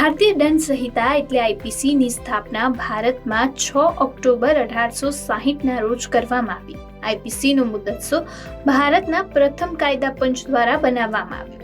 ભારતીય દંડ સંહિતા એટલે આઈપીસીની સ્થાપના ભારતમાં 6 ઓક્ટોબર 1860ના રોજ કરવામાં આવી. આઈપીસીનો મુદ્દસો ભારતના પ્રથમ કાયદા પંચ દ્વારા બનાવવામાં આવ્યો.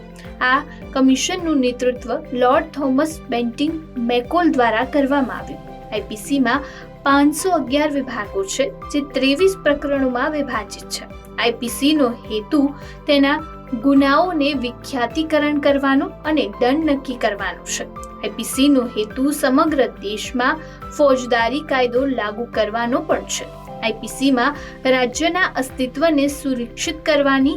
આ કમિશનનું નેતૃત્વ લોર્ડ થોમસ બેન્ટિંગ મેકોલ દ્વારા કરવામાં આવ્યું. આઈપીસીમાં 511 વિભાગો છે, જે 23 પ્રકરણોમાં વિભાજિત છે. આઈપીસીનો હેતુ તેના ગુનાઓને વિખ્યાતીકરણ કરવાનો અને દંડ નક્કી કરવાનો છે. આઈપીસીનો હેતુ સમગ્ર દેશમાં ફોજદારી કાયદો લાગુ કરવાનો પણ છે. આઈપીસીમાં રાજ્યના અસ્તિત્વને સુરક્ષિત કરવાની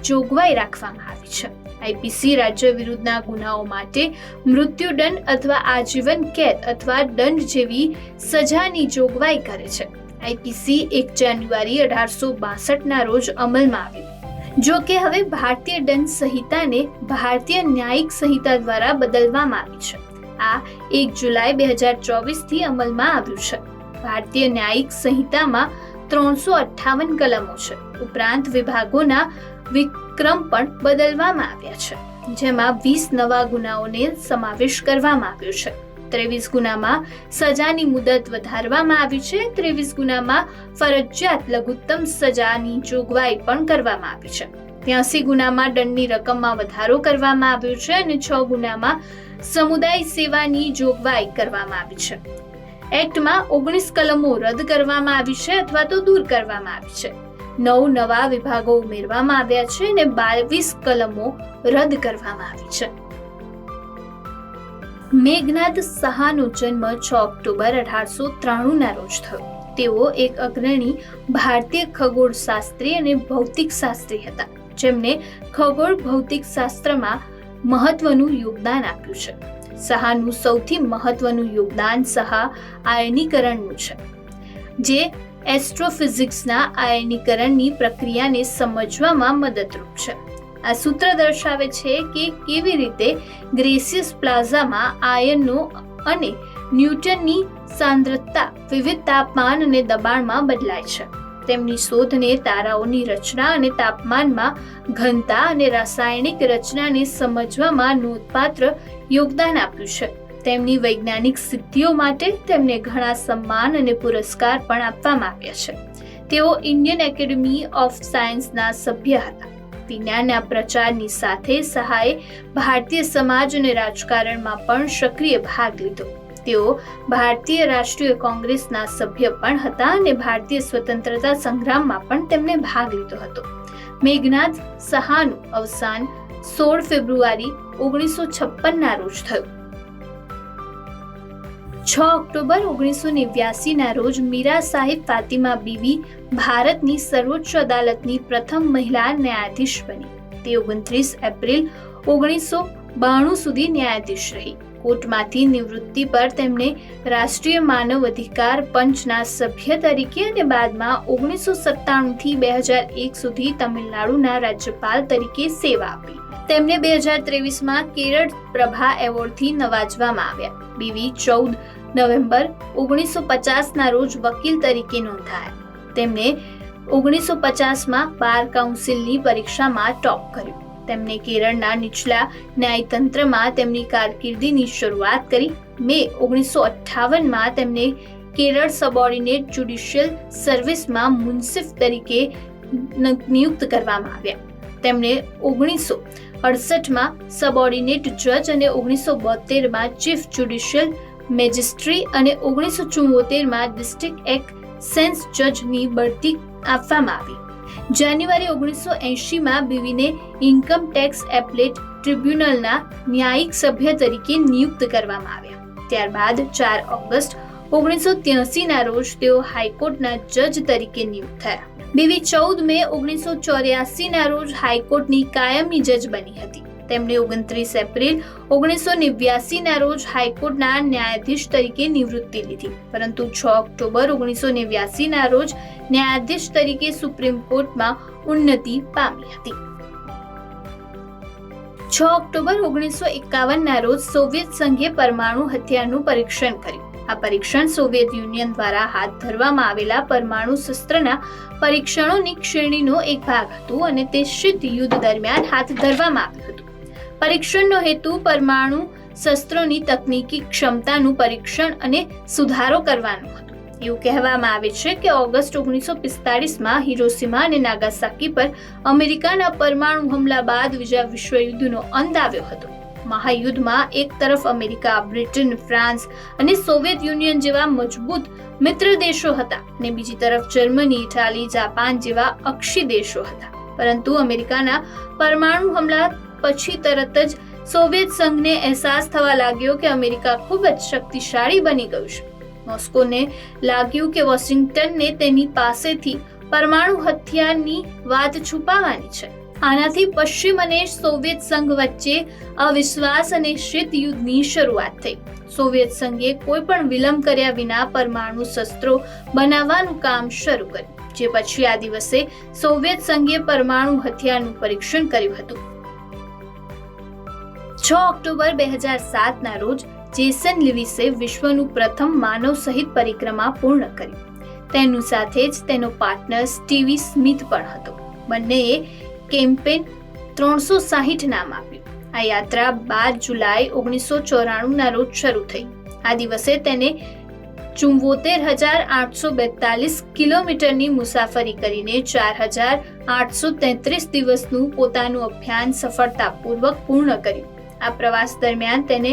જોગવાઈ રાખવામાં આવી છે. આઈપીસી રાજ્ય વિરુદ્ધના ગુનાઓ માટે મૃત્યુદંડ અથવા આજીવન કેદ અથવા દંડ જેવી સજાની જોગવાઈ કરે છે. આઈપીસી 1 જાન્યુઆરી 1862ના રોજ અમલમાં આવ્યું. જો કે હવે ભારતીય દંડ સંહિતાને ભારતીય ન્યાયિક સંહિતા દ્વારા બદલવામાં આવી છે. આ 1 જુલાઈ 2024થી અમલમાં આવ્યું છે. ભારતીય ન્યાયિક સંહિતામાં 358 કલમો છે. ઉપરાંત વિભાગોના વિક્રમ પણ બદલવામાં આવ્યા છે, જેમાં 20 નવા ગુનાઓને સમાવેશ કરવામાં આવ્યો છે. 23 ગુનામાં સજાની મુદત વધારવામાં આવી છે. 23 ગુનામાં ફરજિયાત લઘુત્તમ સજાની જોગવાઈ પણ કરવામાં આવી છે. 83 ગુનામાં દંડની રકમમાં વધારો કરવામાં આવ્યો છે અને 6 ગુનામાં સમુદાય સેવાની જોગવાઈ કરવામાં આવી છે. એક્ટમાં 19 કલમો રદ કરવામાં આવી છે અથવા તો દૂર કરવામાં આવી છે. 9 નવા વિભાગો ઉમેરવામાં આવ્યા છે અને 22 કલમો રદ કરવામાં આવી છે. મેઘનાદ સહાનો જન્મ 6 ઓક્ટોબર 1893ના રોજ થયો. તેઓ એક અગ્રણી ભારતીય ખગોળશાસ્ત્રી અને ભૌતિકશાસ્ત્રી હતા, જેમને ખગોળ ભૌતિકશાસ્ત્રમાં મહત્વનું યોગદાન આપ્યું છે. સહાનું સૌથી મહત્વનું યોગદાન સહા આયનીકરણનું છે, જે એસ્ટ્રોફિઝિક્સના આયનીકરણની પ્રક્રિયાને સમજવામાં મદદરૂપ છે. આ સૂત્ર દર્શાવે છે કે કેવી રીતે ગેસિયસ પ્લાઝમામાં આયનો અને ન્યૂટનની સાંદ્રતા વિવિધ તાપમાન અને દબાણમાં બદલાય છે. તેમની શોધને તારાઓની રચના અને તાપમાનમાં ઘનતા અને રાસાયણિક રચનાને સમજવામાં નોંધપાત્ર યોગદાન આપ્યું છે. તેમની વૈજ્ઞાનિક સિદ્ધિઓ માટે તેમને ઘણા સન્માન અને પુરસ્કાર પણ આપવામાં આવ્યા છે. તેઓ ઇન્ડિયન એકેડમી ઓફ સાયન્સના સભ્ય હતા. વિજ્ઞાનના પ્રચારની સાથે સહાએ ભારતીય સમાજ અને રાજકારણમાં પણ સક્રિય ભાગ લીધો. તેઓ ભારતીય રાષ્ટ્રીય કોંગ્રેસના સભ્ય પણ હતા અને ભારતીય સ્વતંત્રતા સંગ્રામમાં પણ તેમણે ભાગ લીધો હતો. મેઘનાદ સહાનું અવસાન 16 ફેબ્રુઆરી 1956ના રોજ થયું. 6 ઓક્ટોબર 1989ના રોજ મીરા સાહિબ ફાતિમા બીવી ભારતની સર્વોચ્ચ અદાલતની પ્રથમ મહિલા ન્યાયાધીશ બની. તે 29 એપ્રિલ 1992 સુધી ન્યાયાધીશ રહી. કોર્ટમાંથી નિવૃત્તિ પર તેમણે રાષ્ટ્રીય માનવ અધિકાર પંચના સભ્ય તરીકે અને બાદમાં 1997થી 2001 સુધી તમિલનાડુના રાજ્યપાલ તરીકે સેવા આપી. તેમને 2023માં કેરળ પ્રભા એવોર્ડથી નવાજવામાં આવ્યા. બીવી 14 નવેમ્બર 1950ના રોજ વકીલ તરીકે નોંધાયા. તેમણે 1950માં બાર કાઉન્સિલની પરીક્ષામાં ટોપ કર્યું. તેમણે કેરળના નીચલા ન્યાયતંત્રમાં તેમની કારકિર્દીની શરૂઆત કરી. મે 1958માં તેમને કેરળ સબઓર્ડિનેટ જ્યુડિશિયલ સર્વિસમાં મુન્સિફ તરીકે નિયુક્ત કરવામાં આવ્યા. તેમણે 1968માં સબઓર્ડિનેટ જજ અને 1972માં ચીફ જ્યુડિશિયલ મેજિસ્ટ્રી અને 1974માં ડિસ્ટ્રિક્ટ એક્સેન્સ જજની બઢતી આપવામાં આવી. જાન્યુઆરી 1980માં બીવીને ઇન્કમ ટેક્સ એપલેટ ટ્રિબ્યુનલના ન્યાયિક સભ્ય તરીકે નિયુક્ત કરવામાં આવ્યા. ત્યારબાદ 4 ઓગસ્ટ 1983ના રોજ તેઓ હાઈકોર્ટના જજ તરીકે નિયુક્ત થયા. બીવી 14 મે 1984ના રોજ હાઈકોર્ટની કાયમી જજ બની હતી. તેમણે 29 એપ્રિલ 1989ના રોજ હાઈકોર્ટના ન્યાયાધીશ તરીકે નિવૃત્તિ લીધી, પરંતુ 6 ઓક્ટોબર 1989ના રોજ ન્યાયાધીશ તરીકે સુપ્રીમ કોર્ટમાં ઉન્નતિ પામી હતી. 6 ઓક્ટોબર 1951ના રોજ સોવિયત સંઘે પરમાણુ હથિયારનું પરીક્ષણ કર્યું. આ પરીક્ષણ સોવિયત યુનિયન દ્વારા હાથ ધરવામાં આવેલા પરમાણુ શસ્ત્રના પરીક્ષણોની શ્રેણીનો એક ભાગ હતું અને તે શીત યુદ્ધ દરમિયાન હાથ ધરવામાં આવ્યું હતું. પરીક્ષણનો હેતુ પરમાણુ શસ્ત્રોની તકનીકી ક્ષમતાનું પરીક્ષણ અને સુધારો કરવાનું હતું. એવું કહેવામાં આવે છે કે ઓગસ્ટ 1945માં હિરોશીમા અને નાગાસાકી પર અમેરિકાના પરમાણુ હુમલા બાદ બીજા વિશ્વયુદ્ધનો અંત આવ્યો હતો. મહાયુદ્ધમાં એક તરફ અમેરિકા, બ્રિટન, ફ્રાન્સ અને સોવિયત યુનિયન જેવા મજબૂત મિત્ર દેશો હતા અને બીજી તરફ જર્મની, ઇટાલી, જાપાન જેવા અક્ષી દેશો હતા. પરંતુ અમેરિકાના પરમાણુ હુમલા પછી તરત જ સોવિયત સંઘને અહેસાસ થવા લાગ્યો કે અમેરિકા ખૂબ જ શક્તિશાળી બની ગયું છે. મોસ્કોને લાગ્યું કે વોશિંગ્ટનને તેની પાસેથી પરમાણુ હથિયારની વાત છુપાવવાની છે. આનાથી પશ્ચિમ અને સોવિયત સંઘ વચ્ચે અવિશ્વાસ અને શીત યુદ્ધની શરૂઆત થઈ. સોવિયત સંઘે કોઈ પણ વિલંબ કર્યા વિના પરમાણુ શસ્ત્રો બનાવવાનું કામ શરૂ કર્યું, જે પછી આ દિવસે સોવિયત સંઘે પરમાણુ હથિયારનું પરીક્ષણ કર્યું હતું. 6 ઓક્ટોબર 2007ના રોજ જેસન લિવિસે વિશ્વનું પ્રથમ માનવ સહિત પરિક્રમા પૂર્ણ કરી. તેનું સાથે જ તેનો પાર્ટનર સ્ટીવી સ્મિથ પણ હતો. બંનેએ કેમ્પેન 360 નામ આપ્યું. આ યાત્રા 12 જુલાઈ 1994ના રોજ શરૂ થઈ. આ દિવસે તેને 74,842 કિલોમીટરની મુસાફરી કરીને 4,833 દિવસનું પોતાનું અભિયાન સફળતાપૂર્વક પૂર્ણ કર્યું. આ પ્રવાસ દરમિયાન તેને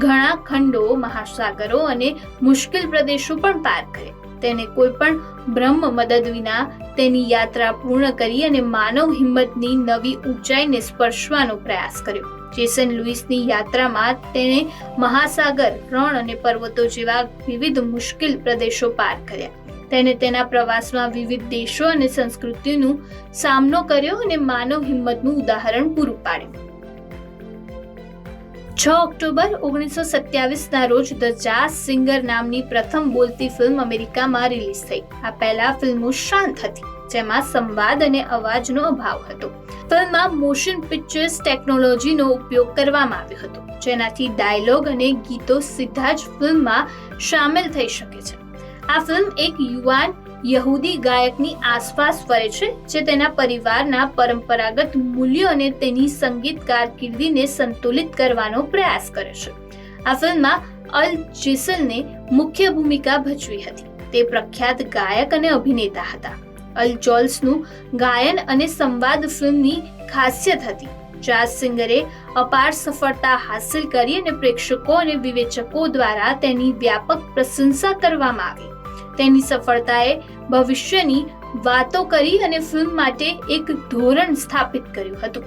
ઘણા ખંડો, મહાસાગરો અને મુશ્કેલ પ્રદેશો પણ પાર કર્યા. તેને કોઈ પણ બ્રહ્મ મદદ વિના તેની યાત્રા પૂર્ણ કરી અને માનવ હિંમતની નવી ઊંચાઈને સ્પર્શવાનો પ્રયાસ કર્યો. જેસન લુઇસની યાત્રામાં તેણે મહાસાગર, રણ અને પર્વતો જેવા વિવિધ મુશ્કેલ પ્રદેશો પાર કર્યા. તેને તેના પ્રવાસમાં વિવિધ દેશો અને સંસ્કૃતિનો સામનો કર્યો અને માનવ હિંમતનું ઉદાહરણ પૂરું પાડ્યું. 6 ઓક્ટોબર 1927ના રોજ ધ જાઝ સિંગર નામની પ્રથમ બોલતી ફિલ્મ અમેરિકામાં રિલીઝ થઈ. આ પહેલા ફિલ્મો શાંત હતી, જેમાં સંવાદ અને અવાજનો અભાવ હતો. ફિલ્મમાં મોશન પિક્ચર્સ ટેકનોલોજીનો ઉપયોગ કરવામાં આવ્યો હતો, જેનાથી ડાયલોગ અને ગીતો સીધા જ ફિલ્મમાં સામેલ થઈ શકે છે. આ ફિલ્મ એક યુવાન યહૂદી ગાયકની આસપાસ ફરે છે, જે તેના પરિવારના પરંપરાગત મૂલ્યો અને તેની સંગીત કારકિર્દીને સંતુલિત કરવાનો પ્રયાસ કરે છે. આ ફિલ્મમાં અલ જેસલને મુખ્ય ભૂમિકા ભજવી હતી. તે પ્રખ્યાત ગાયક અને અભિનેતા હતા. અલ જોલ્સનું ગાયન અને સંવાદ ફિલ્મની ખાસિયત હતી. જાઝ સિંગરે અપાર સફળતા હાંસલ કરી અને પ્રેક્ષકો અને વિવેચકો દ્વારા તેની વ્યાપક પ્રશંસા કરવામાં આવી. તેની સફળતાએ ભવિષ્યની વાતો કરી અને ફિલ્મ માટે એક ધોરણ સ્થાપિત કર્યું હતું.